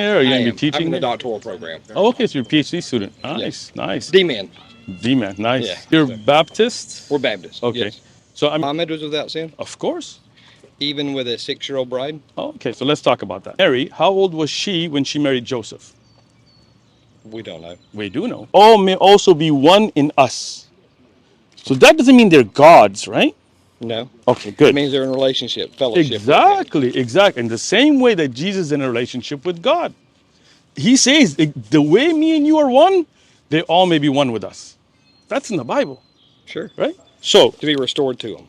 Are you going to be I'm teaching in the here? doctoral program. Oh, okay, so you're a PhD student. Yes. Nice, nice. D-man. D-man, Yeah. nice. You're So Baptist? we're Baptist. Okay. Yes. So I'm, Muhammad was without sin, of course. even with a 6-year-old bride. Okay, so let's talk about that. Mary, how old was she when she married Joseph? We don't know. We do know. All may also be one in us. So that doesn't mean they're gods, right? No. Okay, It good. means they're in relationship, fellowship with him. Exactly, exactly. In the same way that Jesus is in a relationship with God. He says, the way me and you are one, they all may be one with us. That's in the Bible, Sure. right? So, To be restored to him.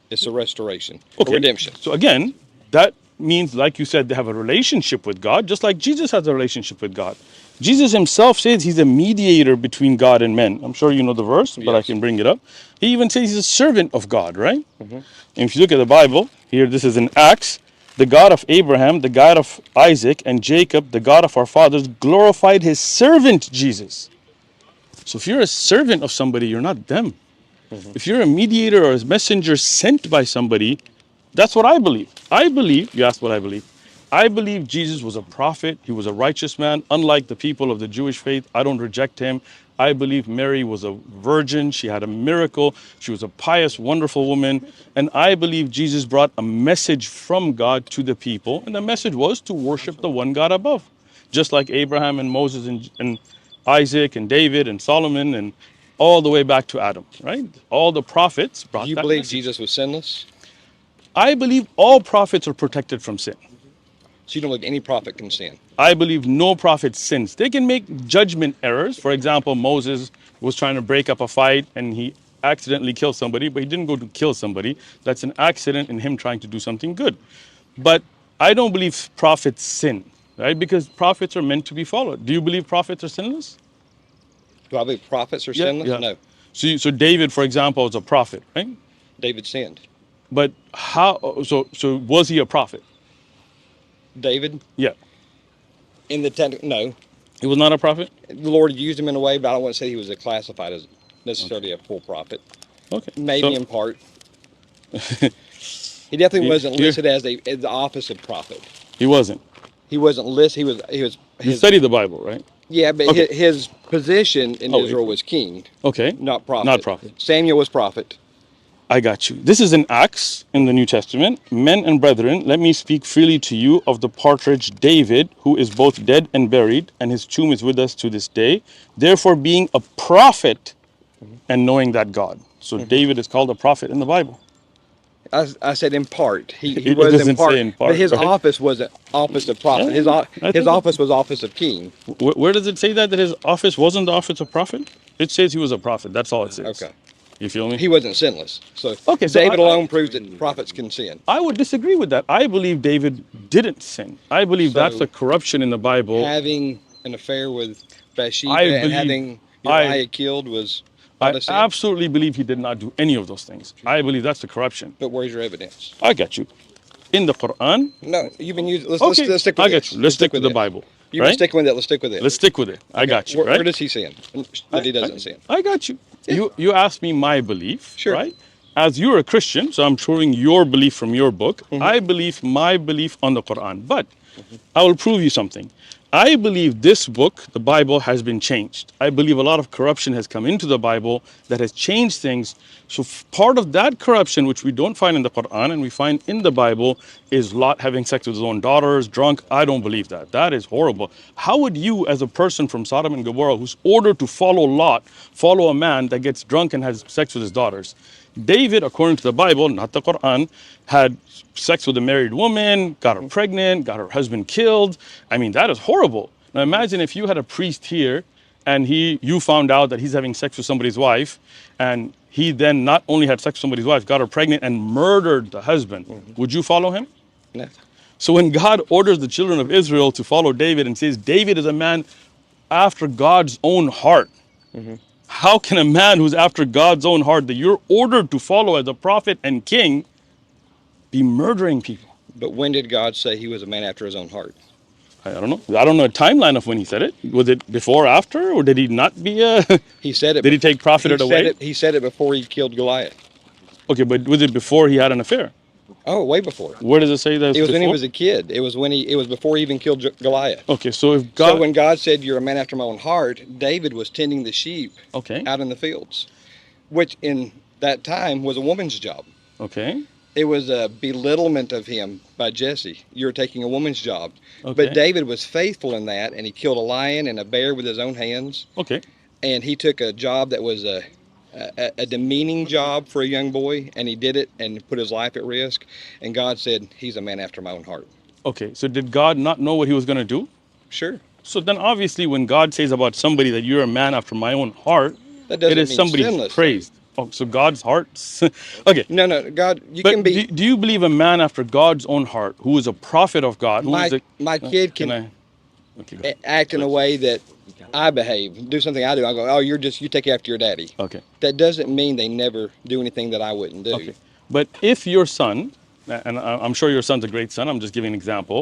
It's a restoration, a okay. redemption. So again, that means, like you said, they have a relationship with God, just like Jesus has a relationship with God. Jesus himself says he's a mediator between God and men. I'm sure you know the verse, but I Yes. can bring it up. He even says he's a servant of God, right? Mm-hmm. And if you look at the Bible, here this is in Acts, the God of Abraham, the God of Isaac and Jacob, the God of our fathers, glorified his servant Jesus. So if you're a servant of somebody, you're not them. Mm-hmm. If you're a mediator or a messenger sent by somebody, that's what I believe. I believe, you asked what I believe. I believe Jesus was a prophet. He was a righteous man. Unlike the people of the Jewish faith, I don't reject him. I believe Mary was a virgin. She had a miracle. She was a pious, wonderful woman. And I believe Jesus brought a message from God to the people. And the message was to worship the one God above. Just like Abraham and Moses and Isaac and David and Solomon and all the way back to Adam, right? All the prophets Do brought you that believe message. Jesus was sinless? I believe all prophets are protected from sin. So you don't believe any prophet can sin? I believe no prophet sins. They can make judgment errors. For example, Moses was trying to break up a fight and he accidentally killed somebody, but he didn't go to kill somebody. That's an accident in him trying to do something good. But I don't believe prophets sin, right? Because prophets are meant to be followed. Do you believe prophets are sinless? Do I believe prophets are Yeah, sinless? yeah. No. So David, for example, was a prophet, right? David sinned. But how? So was he a prophet? David, Yeah, in the technical, no. he was not a prophet. The Lord used him in a way, but I don't want to say he was classified as necessarily a full prophet. Okay, Maybe so in part. He definitely wasn't you listed as the office of prophet. he wasn't. He wasn't listed. You study the Bible, right? Yeah, but Okay. his position in Oh, Israel was king, Okay, not prophet. not prophet. Samuel was prophet. I got you. This is in Acts in the New Testament. Men and brethren, let me speak freely to you of the partridge David, who is both dead and buried, and his tomb is with us to this day. Therefore, being a prophet and knowing that God. So David is called a prophet in the Bible. I said in part. He It was in doesn't part, say in but part, his right? office was an office of prophet. Yeah, I His think office was office of king. where does it say that his office wasn't the office of prophet? It says he was a prophet. That's all it says. Okay. You feel me? He wasn't sinless. So Okay, so David alone proves that prophets can sin. I would disagree with that. I believe David didn't sin. I believe that's So, the corruption in the Bible. Having an affair with Bathsheba I and believe having I Uriah killed was I not a sin. absolutely believe he did not do any of those things. I believe that's the corruption. But where's your evidence? I get you. In the Quran, No, you've been using. Let's stick with I this. get you. Let's stick with the it. Bible, You've been right? sticking with it. Let's stick with it. Let's stick with it. I Okay. got you, Where right? does he sin? That he doesn't sin. I got you. You asked me my belief, Sure. right? As you're a Christian, so I'm showing your belief from your book. I believe my belief on the Quran, but I will prove you something. I believe this book, the Bible, has been changed. I believe a lot of corruption has come into the Bible that has changed things. So part of that corruption, which we don't find in the Quran and we find in the Bible, is Lot having sex with his own daughters, drunk. I don't believe that. That is horrible. How would you, as a person from Sodom and Gomorrah, who's ordered to follow Lot, follow a man that gets drunk and has sex with his daughters? David, according to the Bible, not the Quran, had sex with a married woman, got her pregnant, got her husband killed. I mean, that is horrible. Now imagine if you had a priest here and you found out that he's having sex with somebody's wife, and he then not only had sex with somebody's wife, got her pregnant and murdered the husband. Would you follow him? No. So when God orders the children of Israel to follow David and says, David is a man after God's own heart. How can a man who's after God's own heart that you're ordered to follow as a prophet and king be murdering people? But when did God say he was a man after his own heart? I don't know. I don't know a timeline of when he said it. Was it before, after, or did he not be a... He said it. Did he take prophet he away? He said it before he killed Goliath. Okay, but was it before he had an affair? Oh, way before. Where does it say that? It was when he before? was a kid. It was before he even killed Goliath. Okay, so if So God, when God said, "You're a man after my own heart," David was tending the sheep okay, out in the fields, which in that time was a woman's job. okay, It was a belittlement of him by Jesse. You're taking a woman's job. okay, But David was faithful in that, and he killed a lion and a bear with his own hands. okay, And he took a job that was a demeaning job for a young boy, and he did it and put his life at risk. And God said, "He's a man after my own heart." okay. So did God not know what he was going to do? Sure. So then obviously when God says about somebody that you're a man after my own heart, That it doesn't is mean somebody sinless. praised. Oh, so God's heart? Okay. No, God, you But can be. do you believe a man after God's own heart, who is a prophet of God, who is My kid can can I? Okay, go ahead. act in a way that I behave, do something I do. I go, "Oh, you take after your daddy." Okay, That doesn't mean they never do anything that I wouldn't do. okay. But if your son, and I'm sure your son's a great son, I'm just giving an example,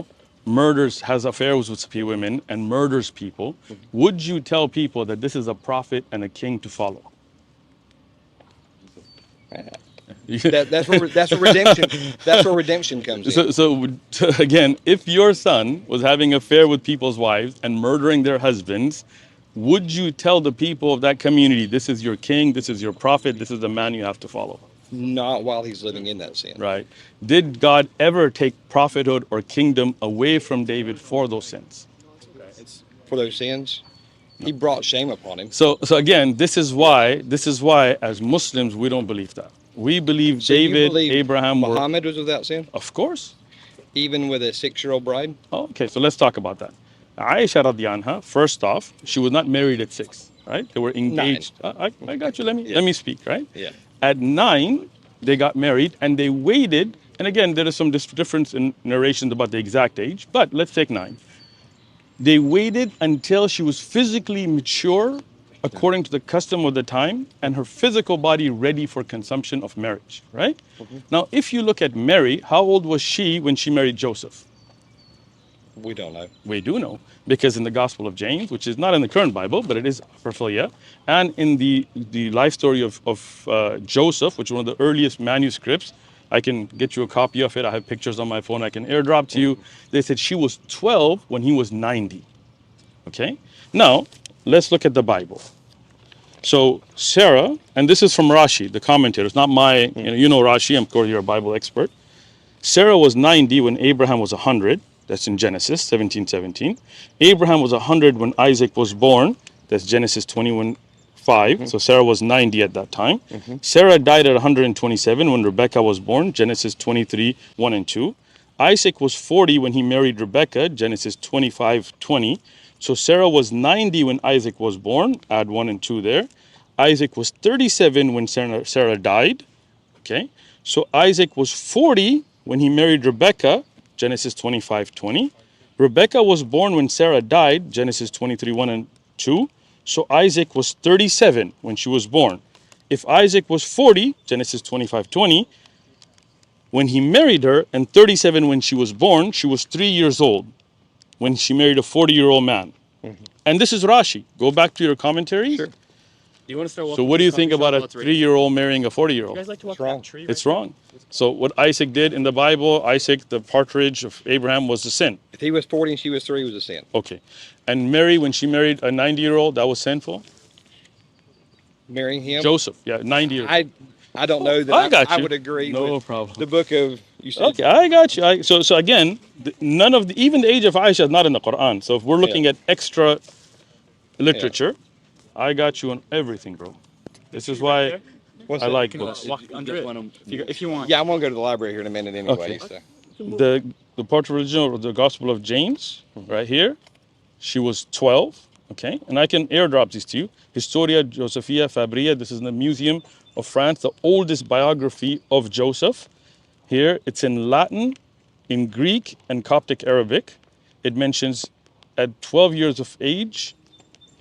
has affairs with a few women and murders people, would you tell people that this is a prophet and a king to follow? That's where redemption comes in. So again, if your son was having an affair with people's wives and murdering their husbands, would you tell the people of that community, this is your king, this is your prophet, this is the man you have to follow? Not while he's living in that sin. Right? Did God ever take prophethood or kingdom away from David for those sins? For those sins, he brought shame upon him. So again, this is why as Muslims we don't believe that. We believe So you David, believe Abraham were, Muhammad was without sin, of course. even with a 6-year-old bride. Okay, so let's talk about that. Aisha radiallahu anha, first off, she was not married at 6, right? They were engaged. I got you. Let me speak, right? Yeah. At 9, they got married and they waited. And again, there is some difference in narrations about the exact age, but let's take 9. They waited until she was physically mature, according to the custom of the time, and her physical body ready for consumption of marriage, right? Now, if you look at Mary, how old was she when she married Joseph? We don't know. We do know, because in the Gospel of James, which is not in the current Bible, but it is Raphaelia, and in the life story of Joseph, which is one of the earliest manuscripts, I can get you a copy of it. I have pictures on my phone. I can airdrop to you. They said she was 12 when he was 90. Okay? Now, let's look at the Bible. So Sarah, and this is from Rashi, the commentator. It's not my, you know Rashi, I'm sure you're a Bible expert. Sarah was 90 when Abraham was 100. That's in Genesis 17:17. Abraham was 100 when Isaac was born. That's Genesis 21:5. So Sarah was 90 at that time. Sarah died at 127 when Rebekah was born. Genesis 23:1 and 2. Isaac was 40 when he married Rebekah. Genesis 25:20. So Sarah was 90 when Isaac was born. Add 1 and 2 there. Isaac was 37 when Sarah died. Okay. So Isaac was 40 when he married Rebekah. Genesis 25:20. Rebekah was born when Sarah died, Genesis 23:1 and 2. So Isaac was 37 when she was born. If Isaac was 40, Genesis 25:20, when he married her, and 37 when she was born, she was 3 years old when she married a 40-year-old man. And this is Rashi. Go back to your commentaries. Sure. You want to start So what do you think about a 3-year-old marrying a 40-year-old? You guys like to walk wrong. that tree? It's wrong. So what Isaac did in the Bible, Isaac, the partridge of Abraham, was a sin. If he was 40 and she was 3, it was a sin. Okay. And Mary, when she married a 90-year-old, that was sinful? Marrying him. Joseph, yeah, 90 years. I don't know that I got I you. would agree No with problem. the book of, you said. Okay, I got you. So again, none of even the age of Aisha is not in the Quran. So if we're looking at extra literature, I got you on everything, bro. This is why What's I that? like You books. can walk under it if you want. Yeah, I'm going to go to the library here in a minute anyway. Okay. So. The part original of the Gospel of James, right here, she was 12, okay? And I can airdrop these to you. Historia Josephia Fabria, this is in the Museum of France, the oldest biography of Joseph. Here, it's in Latin, in Greek, and Coptic Arabic. It mentions at 12 years of age,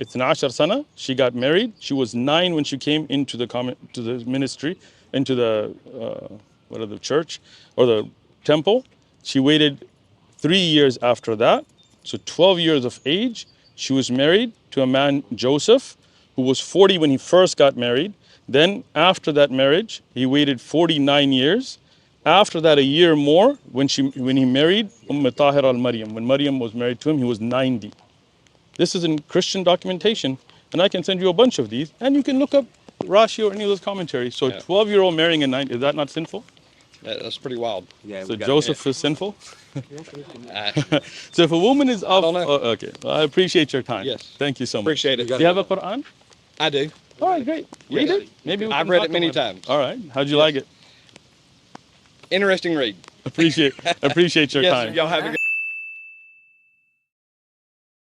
it's an Ashar Sana, she got married. She was 9 when she came into the ministry, into the church or the temple. She waited 3 years after that. So 12 years of age, she was married to a man, Joseph, who was 40 when he first got married. Then after that marriage, he waited 49 years. After that, a year more, when he married Tahir al-Maryam, when Maryam was married to him, he was 90. This is in Christian documentation, and I can send you a bunch of these, and you can look up Rashi or any of those commentaries. So Yeah. 12-year-old marrying a 90, is that not sinful? That's pretty wild. Yeah, So we got Joseph is sinful? Uh, So if a woman is of... don't know. Oh, okay, well, I appreciate your time. Yes. Thank you so much. appreciate it. Do you have a Quran? I do. All right, great. Read Yes. it. Maybe we I've can read talk it many about times. All right. How'd you like it? Interesting read. Appreciate your Yes, time. y'all have a good